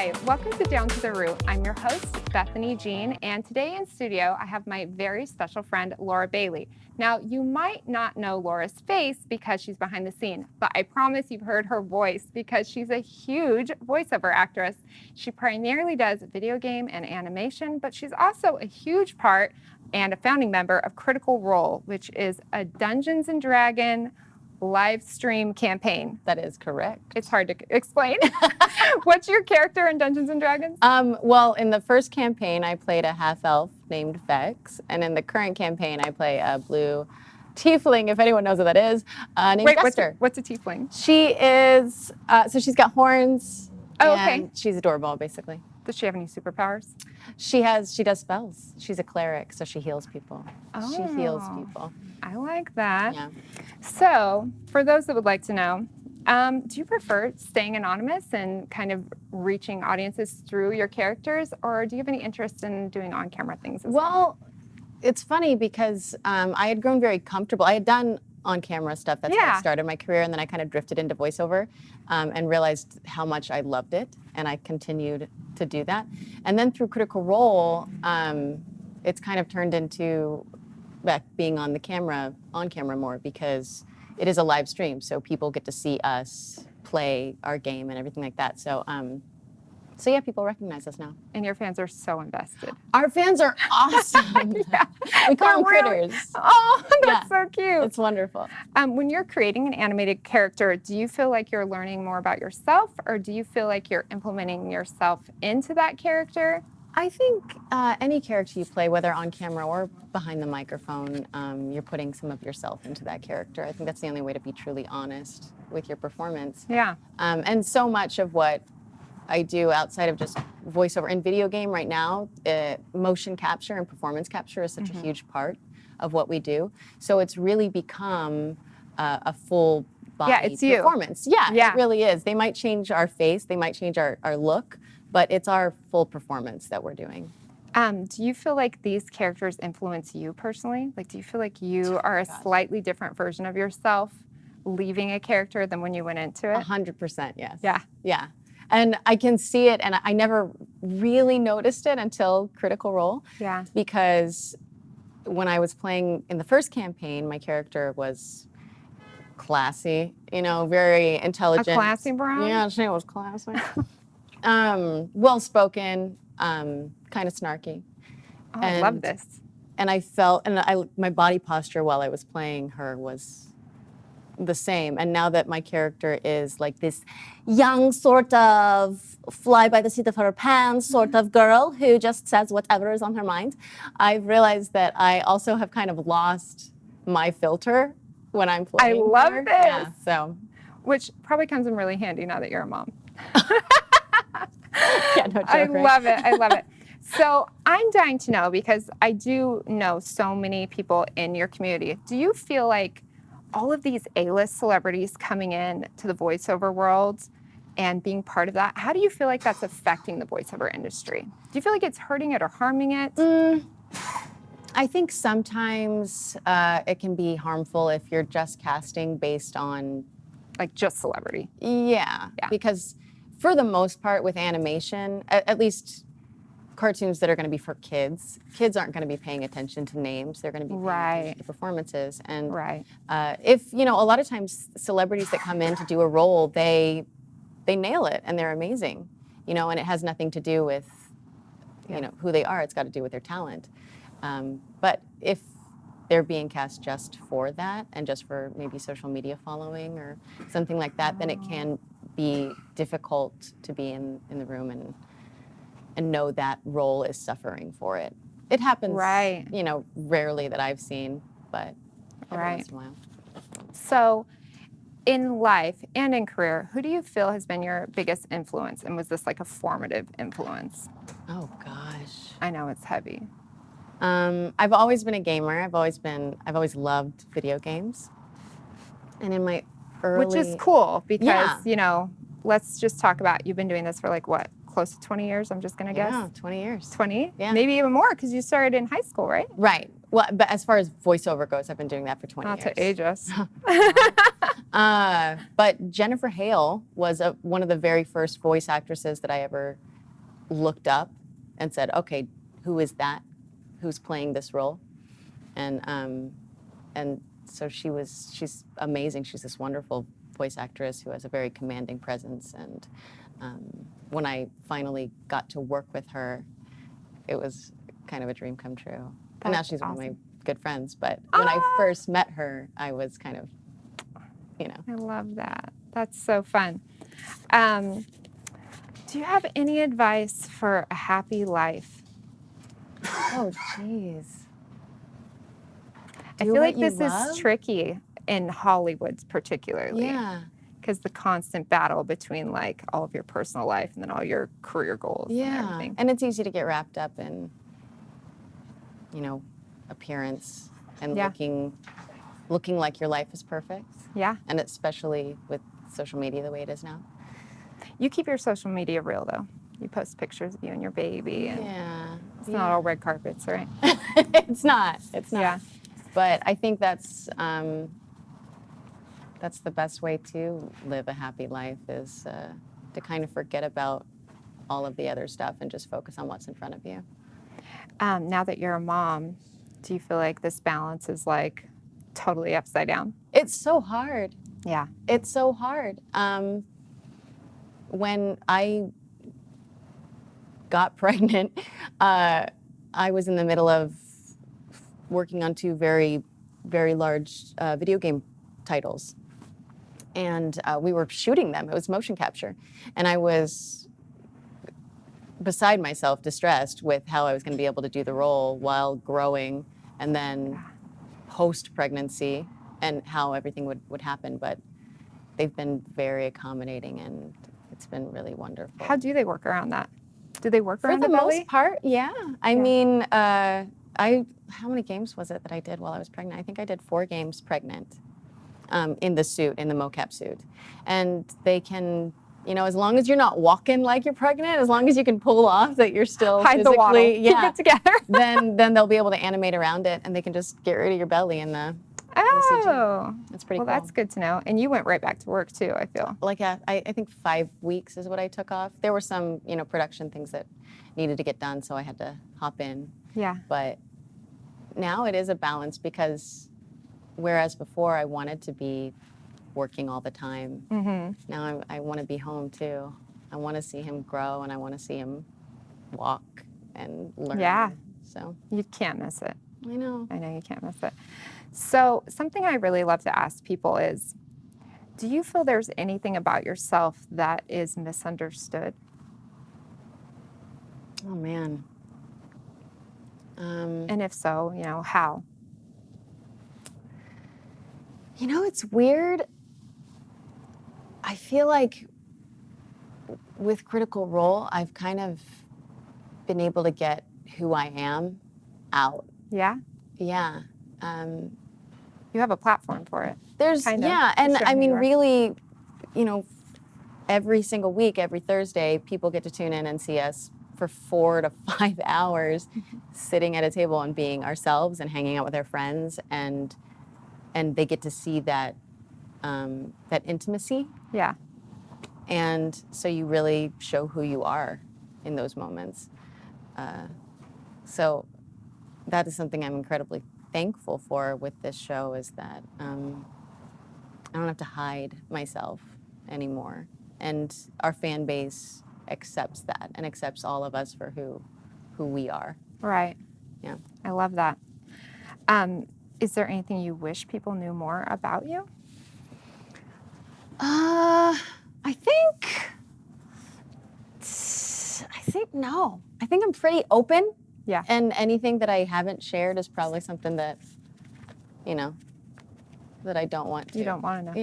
Hi, welcome to Down to the Root. I'm your host, Bethanie Jean, and today in studio, I have my very special friend, Laura Bailey. Now, you might not know Laura's face because she's behind the scene, but I promise you've heard her voice because she's a huge voiceover actress. She primarily does video game and animation, but she's also a huge part and a founding member of Critical Role, which is a Dungeons & Dragons live stream campaign. That is correct. It's hard to explain. What's your character in Dungeons & Dragons? Well, in the first campaign, I played a half-elf named Vex, and in the current campaign, I play a blue tiefling, if anyone knows what that is, named Guster. What's a tiefling? She is, so she's got horns, and she's adorable, basically. Does she have any superpowers? She does spells. She's a cleric, so she heals people. Oh, she heals people. I like that. Yeah. So, for those that would like to know, do you prefer staying anonymous and kind of reaching audiences through your characters, or do you have any interest in doing on-camera things as well? Well, it's funny because I had grown very comfortable. I had done on-camera stuff. That's how I started my career, and then I kind of drifted into voiceover and realized how much I loved it, and I continued to do that. And then through Critical Role, it's kind of turned into being on camera more because it is a live stream, so people get to see us play our game and everything like that. So yeah, people recognize us now. And your fans are so invested. Our fans are awesome. We call them critters. Oh, that's so cute. It's wonderful. When you're creating an animated character, do you feel like you're learning more about yourself, or do you feel like you're implementing yourself into that character? I think any character you play, whether on camera or behind the microphone, you're putting some of yourself into that character. I think that's the only way to be truly honest with your performance. Yeah. And so much of what I do outside of just voiceover in video game right now, motion capture and performance capture is such a huge part of what we do. So it's really become a full body performance. Yeah, it really is. They might change our face, they might change our look, but it's our full performance that we're doing. Do you feel like these characters influence you personally? Like, do you feel like you are a slightly different version of yourself leaving a character than when you went into it? 100%, yes. Yeah. Yeah. And I can see it, and I never really noticed it until Critical Role. Yeah. Because when I was playing in the first campaign, my character was classy, very intelligent. A classy brown? Yeah, she was classy. Well-spoken, kind of snarky. Oh, I love this. And I felt, my body posture while I was playing her was the same. And now that my character is like this young sort of fly by the seat of her pants sort of girl who just says whatever is on her mind, I've realized that I also have kind of lost my filter when I'm playing. I love her. this. Yeah, so. Which probably comes in really handy now that you're a mom. Yeah, no joke, I right? love it. I love it. So I'm dying to know, because I do know so many people in your community. Do you feel like all of these A-list celebrities coming in to the voiceover world and being part of that, how do you feel like that's affecting the voiceover industry? Do you feel like it's hurting it or harming it? I think sometimes it can be harmful if you're just casting based on... Like just celebrity. Yeah, because for the most part with animation, at least cartoons that are going to be for kids aren't going to be paying attention to names. They're going to be paying attention to performances. And if, a lot of times celebrities that come in to do a role, they nail it and they're amazing, and it has nothing to do with, who they are. It's got to do with their talent. But if they're being cast just for that and just for maybe social media following or something like that, then it can be difficult to be in the room and know that role is suffering for it. It happens, rarely that I've seen, but every once in a while. So in life and in career, who do you feel has been your biggest influence? And was this like a formative influence? Oh, gosh. I know it's heavy. I've always been a gamer. I've always loved video games. And in my early... Which is cool because, let's just talk about, you've been doing this for like what? Close to 20 years, I'm just going to guess? Yeah, 20 years. 20? Yeah. Maybe even more, because you started in high school, right? Right. Well, but as far as voiceover goes, I've been doing that for 20 years. Not to age us. But Jennifer Hale was one of the very first voice actresses that I ever looked up and said, okay, who is that? Who's playing this role? And so she's amazing. She's this wonderful voice actress who has a very commanding presence. And when I finally got to work with her, it was kind of a dream come true. And now she's one of my good friends. But when I first met her, I was kind of, I love that. That's so fun. Do you have any advice for a happy life? Oh, jeez. I feel like this is tricky in Hollywood particularly. Yeah. Because the constant battle between like all of your personal life and then all your career goals and everything. And it's easy to get wrapped up in, appearance and looking like your life is perfect. Yeah. And especially with social media the way it is now. You keep your social media real though. You post pictures of you and your baby. And it's not all red carpets, right? It's not. It's not. Yeah. But I think that's the best way to live a happy life is to kind of forget about all of the other stuff and just focus on what's in front of you. Now that you're a mom, do you feel like this balance is like totally upside down? It's so hard. Yeah. It's so hard. When I got pregnant, I was in the middle of working on 2 very, very large video game titles. And we were shooting them. It was motion capture. And I was beside myself, distressed with how I was going to be able to do the role while growing and then post-pregnancy and how everything would happen. But they've been very accommodating and it's been really wonderful. How do they work around that? Do they work around For the belly? most part, yeah. I mean, how many games was it that I did while I was pregnant? I think I did 4 games pregnant in the suit, in the mocap suit. And they can, as long as you're not walking like you're pregnant, as long as you can pull off that you're still hide physically, the waddle, keep it together. then they'll be able to animate around it and they can just get rid of your belly in the Oh, that's pretty well, cool. that's good to know. And you went right back to work too, I feel. Like I think 5 weeks is what I took off. There were some, production things that needed to get done, so I had to hop in. Yeah. But now it is a balance because whereas before I wanted to be working all the time, now I want to be home too. I want to see him grow and I want to see him walk and learn. Yeah. So you can't miss it. I know you can't miss it. So something I really love to ask people is, do you feel there's anything about yourself that is misunderstood? Oh man. And if so, how? It's weird. I feel like with Critical Role, I've kind of been able to get who I am out. Yeah? Yeah. You have a platform for it. And I mean, really, every single week, every Thursday, people get to tune in and see us for 4 to 5 hours sitting at a table and being ourselves and hanging out with our friends, and they get to see that that intimacy. Yeah. And so you really show who you are in those moments. So that is something I'm incredibly thankful for with this show, is that I don't have to hide myself anymore. And our fan base accepts that and accepts all of us for who we are. Right. Yeah. I love that. Is there anything you wish people knew more about you? I think no. I think I'm pretty open. Yeah. And anything that I haven't shared is probably something that, that I don't want to. You don't want to know.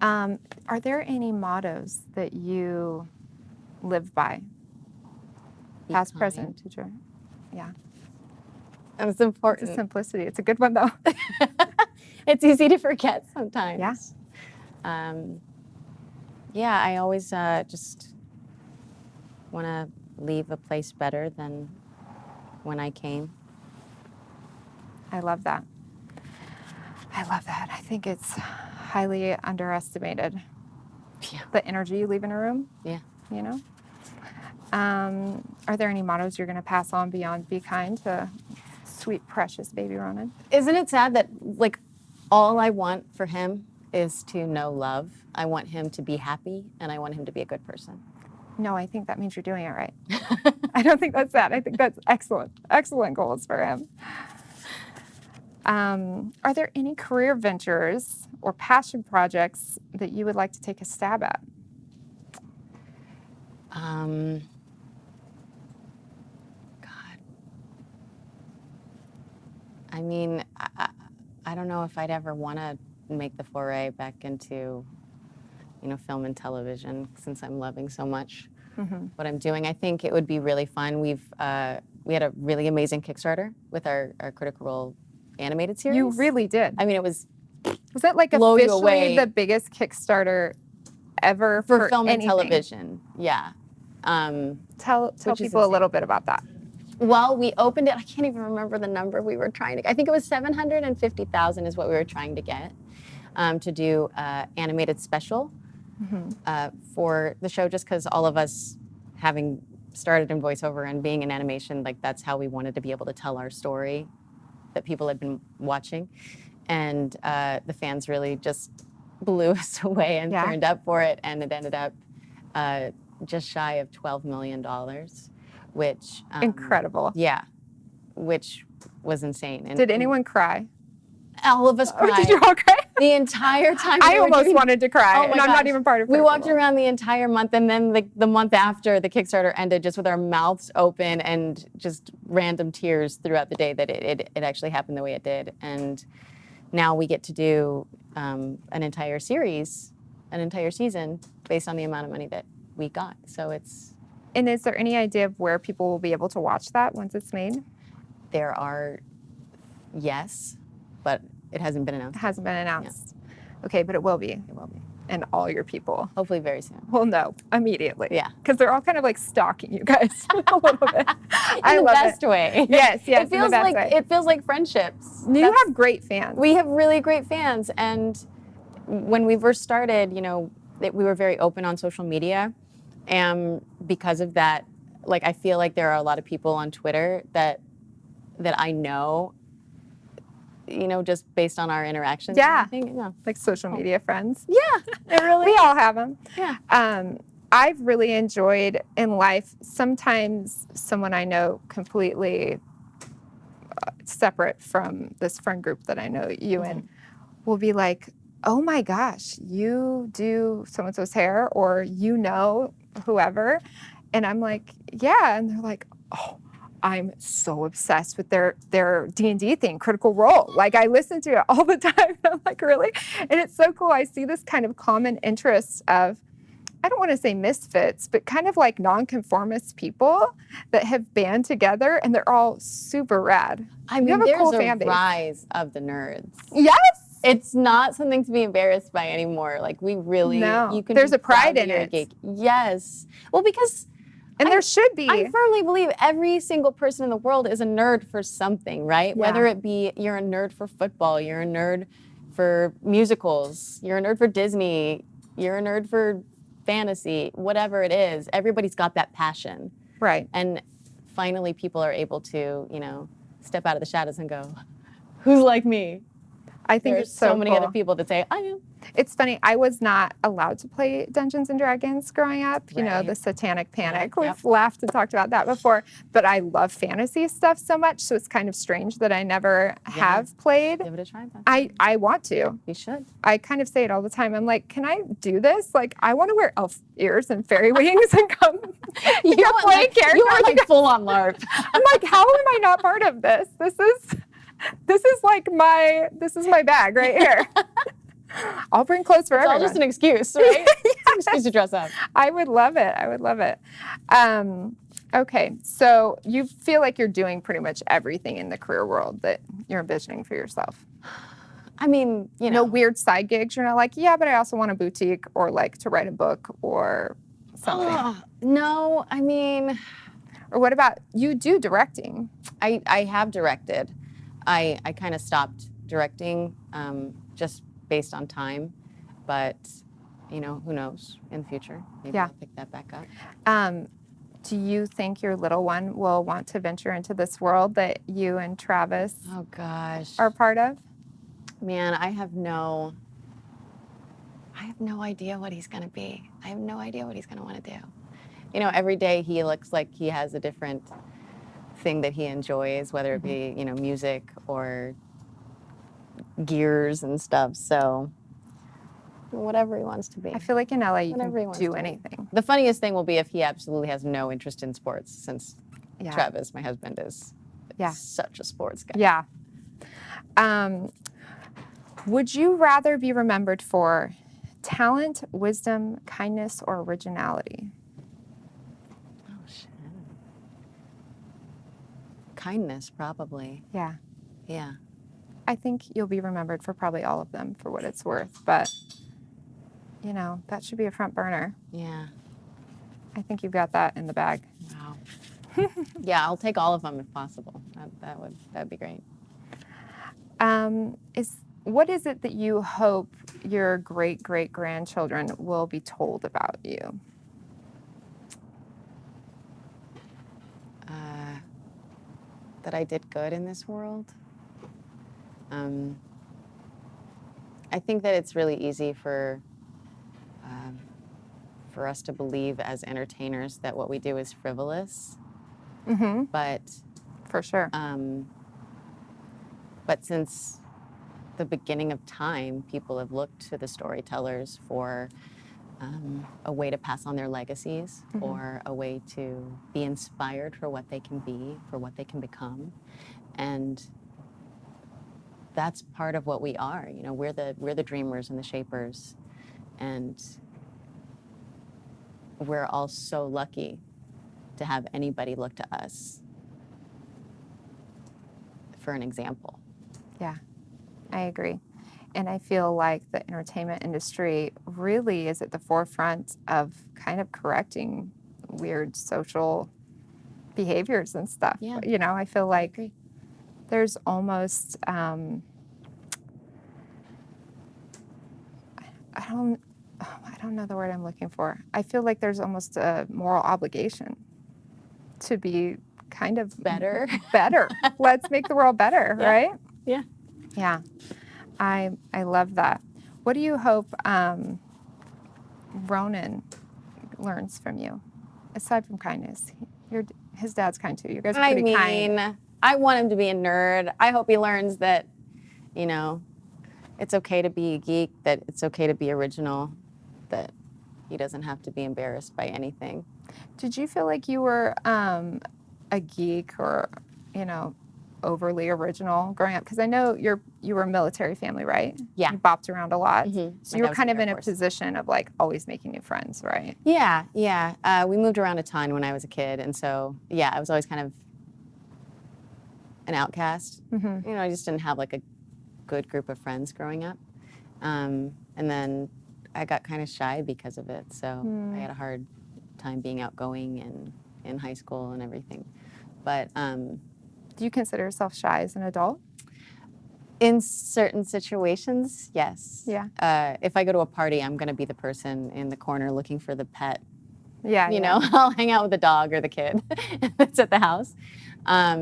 Yeah. Are there any mottos that you live by? Past, kind. present, future. Yeah. It's important. It's a simplicity. It's a good one, though. It's easy to forget sometimes. Yeah. Yeah, I always just want to leave a place better than when I came. I love that. I think it's highly underestimated. Yeah. The energy you leave in a room. Yeah. Are there any mottos you're going to pass on beyond be kind to sweet, precious baby Ronan? Isn't it sad that like all I want for him is to know love? I want him to be happy, and I want him to be a good person. No, I think that means you're doing it right. I don't think that's sad. I think that's excellent. Excellent goals for him. Are there any career ventures or passion projects that you would like to take a stab at? God. I mean, I don't know if I'd ever want to make the foray back into, film and television, since I'm loving so much what I'm doing. I think it would be really fun. We had a really amazing Kickstarter with our Critical Role animated series. You really did. I mean, it was that like blow you officially away. The biggest Kickstarter ever for film anything? and television? Yeah. Tell people a little bit about that. Well, we opened it. I can't even remember the number we were trying to. I think it was 750,000 is what we were trying to get to do animated special for the show. Just because all of us, having started in voiceover and being in animation, like that's how we wanted to be able to tell our story that people had been watching, and the fans really just blew us away and turned up for it, and it ended up just shy of $12 million. Which incredible. Yeah, which was insane. And did anyone cry? All of us cried. Oh, did you all cry? The entire time. I almost wanted to cry, and I'm not even part of it. We walked around the entire month, and then the month after the Kickstarter ended, just with our mouths open and just random tears throughout the day that it actually happened the way it did. And now we get to do an entire series, an entire season, based on the amount of money that we got. So it's. And is there any idea of where people will be able to watch that once it's made? There are, yes, but it hasn't been announced. It hasn't been announced. Yeah. Okay, but it will be. It will be. And all your people. Hopefully very soon. Will know immediately. Yeah. Because they're all kind of like stalking you guys a little bit. In the best way. Yes, it feels it feels like friendships. You have great fans. We have really great fans, and when we first started, we were very open on social media. And because of that, like I feel like there are a lot of people on Twitter that I know, just based on our interactions. Yeah. Yeah. Like social media friends. Yeah. It really. We all have them. Yeah. I've really enjoyed in life, sometimes someone I know completely separate from this friend group that I know you in will be like, oh my gosh, you do so-and-so's hair, or whoever. And I'm like, yeah. And they're like, oh, I'm so obsessed with their D&D thing, Critical Role. Like I listen to it all the time. And I'm like, really? And it's so cool. I see this kind of common interest of, I don't want to say misfits, but kind of like nonconformist people that have band together, and they're all super rad. I mean, there's a rise of the nerds. Yes. It's not something to be embarrassed by anymore. Like we really, there's a pride in it. Geek. Yes. Well, because. And there should be. I firmly believe every single person in the world is a nerd for something, right? Yeah. Whether it be you're a nerd for football, you're a nerd for musicals, you're a nerd for Disney, you're a nerd for fantasy, whatever it is, everybody's got that passion. Right. And finally people are able to, step out of the shadows and go, who's like me? I think there's it's so many cool. other people that say, I am. It's funny. I was not allowed to play Dungeons and Dragons growing up. Right. The Satanic Panic. Yep. We've laughed and talked about that before. But I love fantasy stuff so much, so it's kind of strange that I never have played. Give it a try. I want to. You should. I kind of say it all the time. I'm like, can I do this? Like, I want to wear elf ears and fairy wings and come play characters. You are like full on LARP. I'm like, how am I not part of this? This is my bag right here. I'll bring clothes for everyone. It's all just an excuse, right? It's an excuse to dress up. I would love it. Okay, so you feel like you're doing pretty much everything in the career world that you're envisioning for yourself. I mean, no weird side gigs. You're not like, yeah, but I also want a boutique or like to write a book or something. No, I mean. Or what about, you do directing? I have directed. I kind of stopped directing just based on time, but who knows in the future? Maybe I'll pick that back up. Do you think your little one will want to venture into this world that you and Travis Oh gosh. are part of? Man, I have no idea what he's going to be. I have no idea what he's going to want to do. You know, every day he looks like he has a different thing that he enjoys, whether it be, you know, music or gears and stuff. So whatever he wants to be. I feel like in LA you Whatever he can wants do to be. anything. The funniest thing will be if he absolutely has no interest in sports, since Yeah. Travis, my husband, is Yeah. such a sports guy. Yeah. Would you rather be remembered for talent, wisdom, kindness, or originality? Oh, shit. Kindness, probably. Yeah. Yeah. I think you'll be remembered for probably all of them for what it's worth, but you know, that should be a front burner. Yeah. I think you've got that in the bag. Wow. Yeah, I'll take all of them if possible. That'd be great. What is it that you hope your great-great-grandchildren will be told about you? That I did good in this world. I think that it's really easy for us to believe as entertainers that what we do is frivolous. Mm-hmm. But For sure. but since the beginning of time, people have looked to the storytellers for a way to pass on their legacies, or a way to be inspired for what they can be, for what they can become. And that's part of what we are. You know, we're the dreamers and the shapers. And we're all so lucky to have anybody look to us for an example. Yeah, I agree. And I feel like the entertainment industry really is at the forefront of kind of correcting weird social behaviors and stuff. Yeah. You know, I feel like there's almost, I don't know the word I'm looking for. I feel like there's almost a moral obligation to be kind of Better. Let's make the world better, Yeah. right? Yeah. Yeah. I love that. What do you hope Ronan learns from you, aside from kindness? His dad's kind too. You guys are pretty kind. I want him to be a nerd. I hope he learns that, you know, it's okay to be a geek, that it's okay to be original, that he doesn't have to be embarrassed by anything. Did you feel like you were a geek or, you know, overly original growing up? Because I know you were a military family, right? Yeah. You bopped around a lot. Mm-hmm. So you were kind of in a position of like always making new friends, right? Yeah, yeah. We moved around a ton when I was a kid. And so, yeah, I was always kind of an outcast. Mm-hmm. You know, I just didn't have like a good group of friends growing up. And then I got kind of shy because of it. So I had a hard time being outgoing and in high school and everything. But do you consider yourself shy as an adult? in certain situations, yes. Yeah. If I go to a party, I'm going to be the person in the corner looking for the pet. Yeah. You know, I'll hang out with the dog or the kid that's at the house.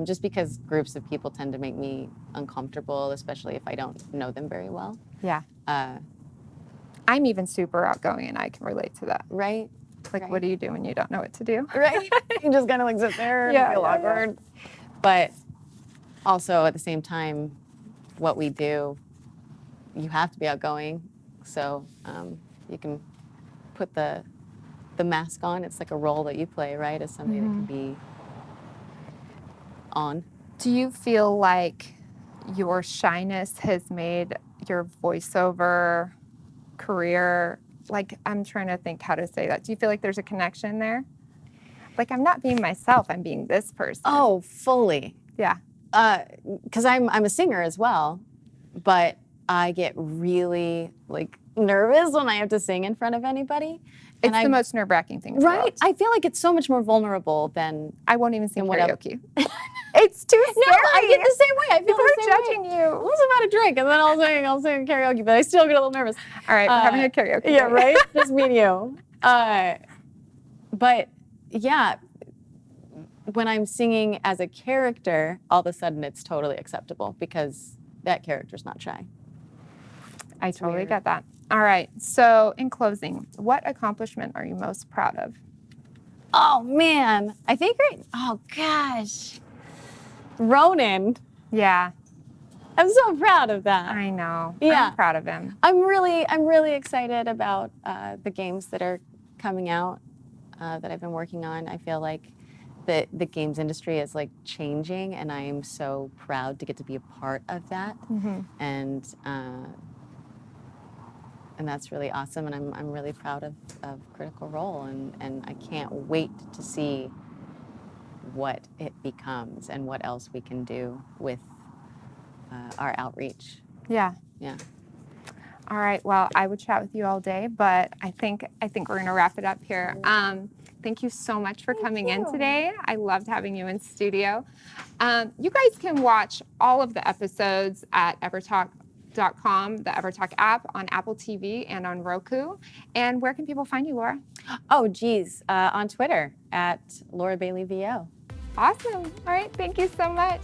Just because groups of people tend to make me uncomfortable, especially if I don't know them very well. Yeah. I'm even super outgoing and I can relate to that. Right? Like, what do you do when you don't know what to do? Right? You just kind of like sit there and feel awkward. But also at the same time, what we do, you have to be outgoing. So you can put the mask on. It's like a role that you play, right? As somebody that can be on. Do you feel like your shyness has made your voiceover career, like, I'm trying to think how to say that. Do you feel like there's a connection there? Like, I'm not being myself, I'm being this person. Oh, fully. Yeah. Because I'm a singer as well, but I get really like nervous when I have to sing in front of anybody. It's the most nerve-wracking thing in the world. I feel like it's so much more vulnerable than I won't even sing karaoke. It's too scary. No, I get the same way. I feel People the are same judging way. you. I was about to drink, and then I'll sing karaoke, but I still get a little nervous. All right, we're having a karaoke. Yeah, right? Just me and you. But yeah, when I'm singing as a character, all of a sudden it's totally acceptable because that character's not shy. I totally get that. All right. So in closing, what accomplishment are you most proud of? Oh man, I think oh gosh, Ronan. Yeah. I'm so proud of that. I know. Yeah. I'm proud of him. I'm really excited about the games that are coming out that I've been working on. I feel like the games industry is like changing, and I am so proud to get to be a part of that. And that's really awesome. And I'm really proud of Critical Role, and I can't wait to see what it becomes and what else we can do with our outreach. Yeah. Yeah. All right. Well, I would chat with you all day, but I think we're going to wrap it up here. Thank you so much for coming in today. I loved having you in studio. You guys can watch all of the episodes at evertalk.com, the EverTalk app, on Apple TV and on Roku. And where can people find you, Laura? Oh, geez. On Twitter at Laura Bailey VO. Awesome. All right. Thank you so much.